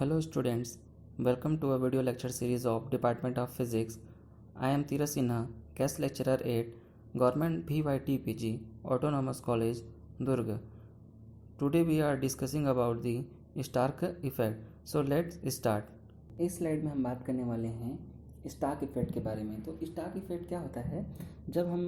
Hello students, welcome to a video lecture series of Department of Physics. I am Tira Sinha, guest lecturer at Government VYTPG Autonomous College, Durg. Today we are discussing about the Stark effect. So let's start. इस slide में हम बात करने वाले हैं Stark effect के बारे में। तो स्टार्क इफेक्ट क्या होता है? जब हम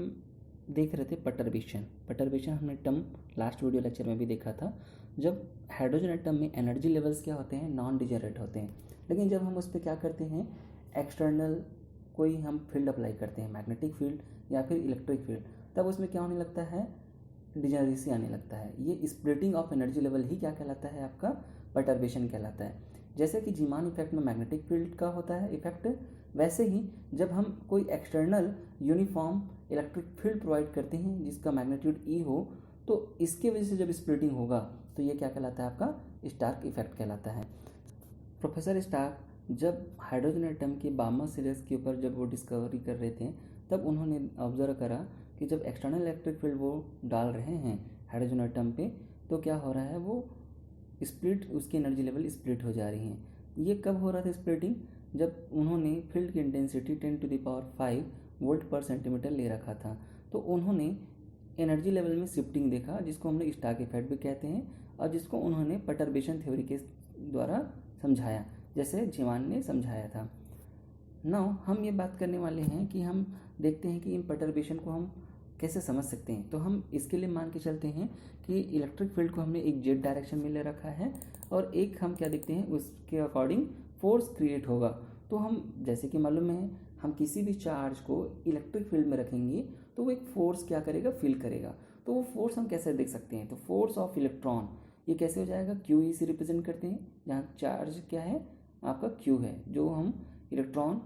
देख रहे थे परटर्बेशन हमने टर्म लास्ट वीडियो लेक्चर में भी देखा था। जब हाइड्रोजन एटम में एनर्जी लेवल्स क्या होते हैं? नॉन डिजनरेट होते हैं। लेकिन जब हम उस पर क्या करते हैं, एक्सटर्नल कोई हम फील्ड अप्लाई करते हैं, मैग्नेटिक फील्ड या फिर इलेक्ट्रिक फील्ड, तब उसमें क्या होने लगता है? डिजनरेसी आने लगता है। ये स्प्लिटिंग ऑफ एनर्जी लेवल ही क्या कहलाता है? आपका परटर्बेशन कहलाता है। जैसे कि जीमान इफेक्ट में मैग्नेटिक फील्ड का होता है इफेक्ट, वैसे ही जब हम कोई external uniform electric field provide करते हैं जिसका मैग्नीट्यूड ई हो, तो इसके वजह से जब स्प्लिटिंग होगा तो ये क्या कहलाता है? आपका स्टार्क इफेक्ट कहलाता है। प्रोफेसर स्टार्क जब हाइड्रोजन एटम के बामा सीरीज के ऊपर जब वो डिस्कवरी कर रहे थे, तब उन्होंने ऑब्जर्व करा कि जब एक्सटर्नल इलेक्ट्रिक फील्ड वो डाल रहे हैं हाइड्रोजन एटम पे, तो क्या हो रहा है? वो स्प्लिट, उसकी एनर्जी लेवल स्प्लिट हो जा रही हैं। ये कब हो रहा था स्प्लिटिंग? जब उन्होंने फील्ड की इंटेंसिटी 10⁵ वोल्ट पर सेंटीमीटर ले रखा था, तो उन्होंने एनर्जी लेवल में शिफ्टिंग देखा, जिसको हमने स्टार्क इफेक्ट भी कहते हैं, और जिसको उन्होंने परटर्बेशन थ्योरी के द्वारा समझाया, जैसे जीवान ने समझाया था। नाउ हम ये बात करने वाले हैं कि हम देखते हैं कि इन परटर्बेशन को हम कैसे समझ सकते हैं। तो हम इसके लिए मान के चलते हैं कि इलेक्ट्रिक फील्ड को हमने एक जेड डायरेक्शन में ले रखा है और एक हम क्या देखते हैं, उसके अकॉर्डिंग फोर्स क्रिएट होगा। तो हम जैसे कि मालूम है, हम किसी भी चार्ज को इलेक्ट्रिक फील्ड में रखेंगे तो वो एक फोर्स क्या करेगा? फील करेगा। तो वो फोर्स हम कैसे देख सकते हैं? तो फोर्स ऑफ इलेक्ट्रॉन ये कैसे हो जाएगा? क्यू ई से रिप्रेजेंट करते हैं, जहाँ चार्ज क्या है? आपका क्यू है, जो हम इलेक्ट्रॉन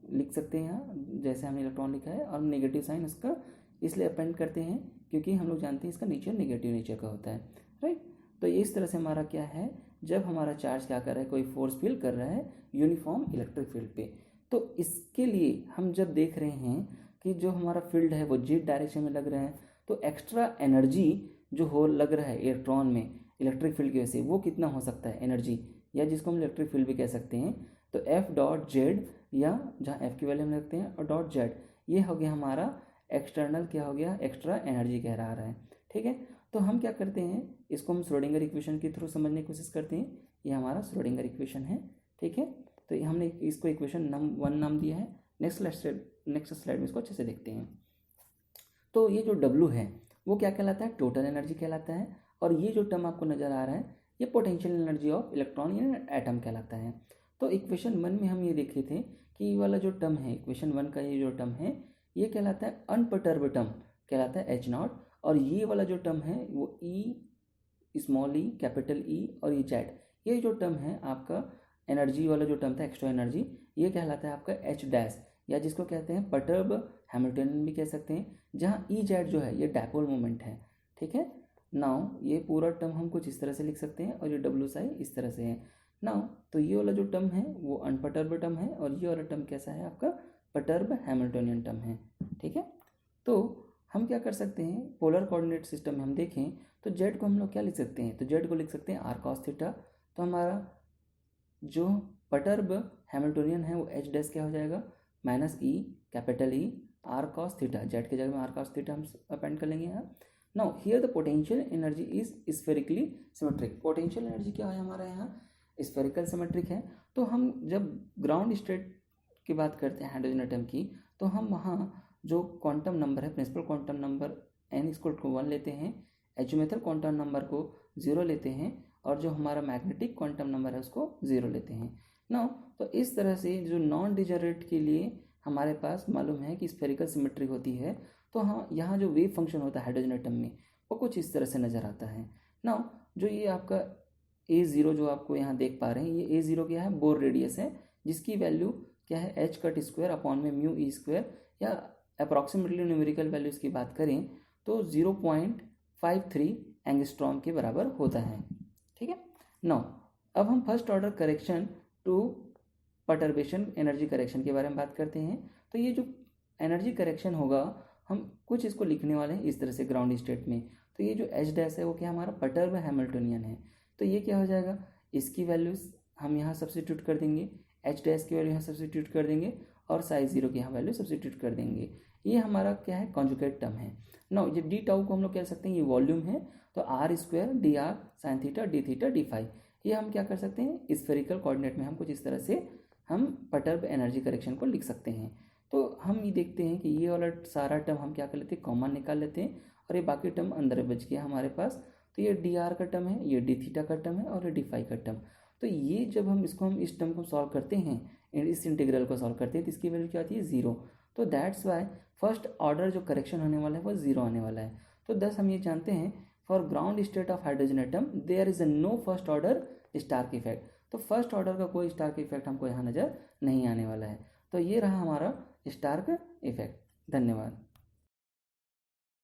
लिख सकते हैं यहाँ, जैसे हमने इलेक्ट्रॉन लिखा है, और नेगेटिव साइन उसका इसलिए अपेंड करते हैं क्योंकि हम लोग जानते हैं इसका नेचर नेगेटिव नेचर का होता है, राइट। तो इस तरह से हमारा क्या है, जब हमारा चार्ज क्या कर रहा है, कोई फोर्स फील कर रहा है यूनिफॉर्म इलेक्ट्रिक फील्ड पे, तो इसके लिए हम जब देख रहे हैं कि जो हमारा फील्ड है वो जेड डायरेक्शन में लग रहा है, तो एक्स्ट्रा एनर्जी जो हो लग रहा है इलेक्ट्रॉन में इलेक्ट्रिक फील्ड की वजह से, वो कितना हो सकता है एनर्जी, या जिसको हम इलेक्ट्रिक फील्ड भी कह सकते हैं। तो एफ डॉट जेड, या जहाँ एफ की वैल्यू हम रखते हैं, और डॉट जेड, ये हो गया हमारा एक्सटर्नल क्या हो गया? एक्स्ट्रा एनर्जी कह रहा है, ठीक है। तो हम क्या करते हैं, इसको हम श्रोडिंगर इक्वेशन के थ्रू समझने की कोशिश करते हैं। ये हमारा श्रोडिंगर इक्वेशन है, ठीक है। तो हमने इसको इक्वेशन वन नाम दिया है। नेक्स्ट स्लाइड में इसको अच्छे से देखते हैं। तो ये जो डब्लू है वो क्या कहलाता है? टोटल एनर्जी कहलाता है। और ये जो टर्म आपको नज़र आ रहा है, ये पोटेंशियल एनर्जी ऑफ इलेक्ट्रॉन या एटम कहलाता है। तो इक्वेशन वन में हम ये देखे थे कि ये वाला जो टर्म है, इक्वेशन वन का ये जो टर्म है, ये कहलाता है अनपर्टर्ब टर्म, कहलाता है एच नॉट। और ये वाला जो टर्म है वो ई स्मॉल ई कैपिटल ई और ये जेड, ये जो टर्म है आपका एनर्जी वाला जो टर्म था एक्स्ट्रा एनर्जी, ये कहलाता है आपका एच डैश, या जिसको कहते हैं पर्टर्ब हैमिल्टनियन भी कह सकते हैं, जहाँ ई जेड जो है ये डायपोल मोमेंट है, ठीक है। नाउ ये पूरा टर्म हम कुछ इस तरह से लिख सकते हैं, और ये डब्ल्यू साई इस तरह से है। नाउ तो ये वाला जो टर्म है वो अनपर्टर्ब टर्म है, और ये वाला टर्म कैसा है? आपका पर्टर्ब हैमिल्टनियन टर्म है, ठीक है। तो हम क्या कर सकते हैं, पोलर कोऑर्डिनेट सिस्टम में हम देखें तो जेड को हम लोग क्या लिख सकते हैं? तो जेड को लिख सकते हैं आर कॉस थीटा। तो हमारा जो पर्टर्ब हैमिल्टनियन है वो एच डैश क्या हो जाएगा? Minus E capital E R cos theta, Z की जगह में आर कॉस थीटा हम अपेंड कर लेंगे यहाँ। Now here the potential energy is spherically symmetric. Potential energy क्या है हमारा यहाँ? स्फेरिकल सिमेट्रिक है। तो हम जब ग्राउंड स्टेट की बात करते हैं हाइड्रोजन एटम की, तो हम वहाँ जो क्वांटम नंबर है, principal quantum number n equal to 1 लेते हैं, एजिमुथल क्वांटम नंबर को 0 लेते हैं, और जो हमारा मैग्नेटिक क्वांटम नंबर है उसको 0 लेते हैं। नाउ तो इस तरह से जो नॉन डिजनरेट के लिए हमारे पास मालूम है कि स्फेरिकल सिमेट्री होती है। तो हाँ, यहाँ जो वेव फंक्शन होता है हाइड्रोजन एटम में वो कुछ इस तरह से नज़र आता है। नाउ जो ये आपका A0 जो आपको यहाँ देख पा रहे हैं, ये A0 क्या है? बोर रेडियस है, जिसकी वैल्यू क्या है? एच कट स्क्वायर अपॉन में म्यू ई स्क्वायर, या अप्रॉक्सीमेटली न्यूमेरिकल वैल्यूज़ की बात करें तो 0.53 एंगस्ट्रॉम के बराबर होता है, ठीक है। नाउ अब हम first order correction to perturbation energy correction के बारे में बात करते हैं। तो ये जो एनर्जी करेक्शन होगा, हम कुछ इसको लिखने वाले हैं इस तरह से ग्राउंड स्टेट में। तो ये जो एच डैश है वो क्या हमारा पर्टर्ब हैमिल्टनियन है। तो ये क्या हो जाएगा? इसकी वैल्यूज हम यहाँ सब्सटीट्यूट कर देंगे, एच डैश की वैल्यू यहाँ सब्सटीट्यूट कर देंगे और साई जीरो की यहाँ वैल्यू सब्सटीट्यूट कर देंगे। ये हमारा क्या है, कॉन्जुगेट टर्म है। नो, ये डी टाउ को हम लोग कह सकते हैं ये वॉल्यूम है, तो r square d r sine theta d theta d phi, ये हम क्या कर सकते हैं, स्फेरिकल कोऑर्डिनेट में हम कुछ इस तरह से हम परटर्ब एनर्जी करेक्शन को लिख सकते हैं। तो हम ये देखते हैं कि ये वाला सारा टर्म हम क्या कर लेते हैं, कॉमन निकाल लेते हैं और ये बाकी टर्म अंदर बच गया हमारे पास। तो ये डी आर का टर्म है, ये डी थीटा का टर्म है और ये डी फाई का टर्म। तो ये जब हम इस टर्म को सॉल्व करते हैं, इस इंटीग्रल को सॉल्व करते हैं, तो इसकी वैल्यू क्या आती है, जीरो। तो दैट्स वाई फर्स्ट ऑर्डर जो करेक्शन होने वाला है वो जीरो आने वाला है। तो थस हम ये जानते हैं for ground state of hydrogen atom there is a no first order Stark effect. तो फर्स्ट ऑर्डर का कोई स्टार्क इफेक्ट हमको यहाँ नज़र नहीं आने वाला है। तो ये रहा हमारा स्टार्क इफेक्ट। धन्यवाद।